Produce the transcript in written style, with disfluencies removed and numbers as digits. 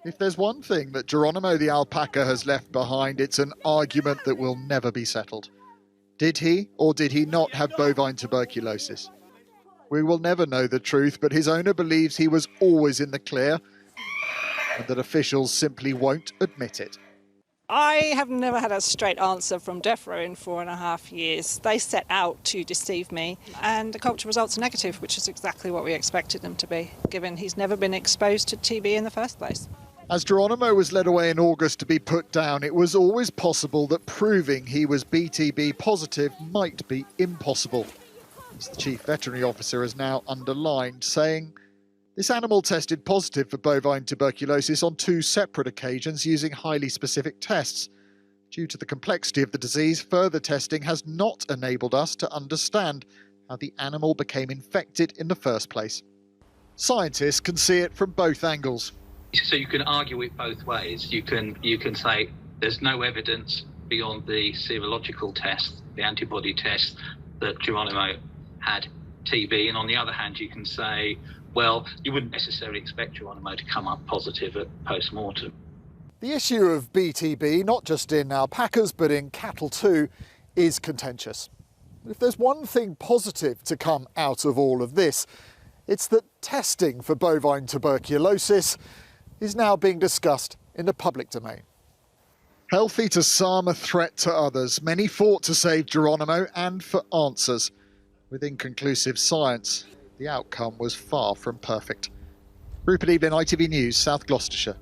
If there's one thing that Geronimo the Alpaca has left behind, it's an argument that will never be settled. Did he or did he not have bovine tuberculosis? We will never know the truth, but his owner believes he was always in the clear and that officials simply won't admit it. I have never had a straight answer from Death Row in 4.5 years. They set out to deceive me, and the culture results are negative, which is exactly what we expected them to be, given he's never been exposed to TB in the first place. As Geronimo was led away in August to be put down, it was always possible that proving he was BTB positive might be impossible, as the chief veterinary officer has now underlined, saying, "This animal tested positive for bovine tuberculosis on 2 separate occasions using highly specific tests. Due to the complexity of the disease, further testing has not enabled us to understand how the animal became infected in the first place." Scientists can see it from both angles. So you can argue it both ways. You can say there's no evidence beyond the serological test, the antibody test, that Geronimo had TB, and on the other hand you can say, well, you wouldn't necessarily expect Geronimo to come up positive at post-mortem. The issue of BTB, not just in alpacas but in cattle too, is contentious. If there's one thing positive to come out of all of this, it's that testing for bovine tuberculosis is now being discussed in the public domain. Healthy to some, a threat to others. Many fought to save Geronimo and for answers. With inconclusive science, the outcome was far from perfect. Rupert Evelyn, ITV News, South Gloucestershire.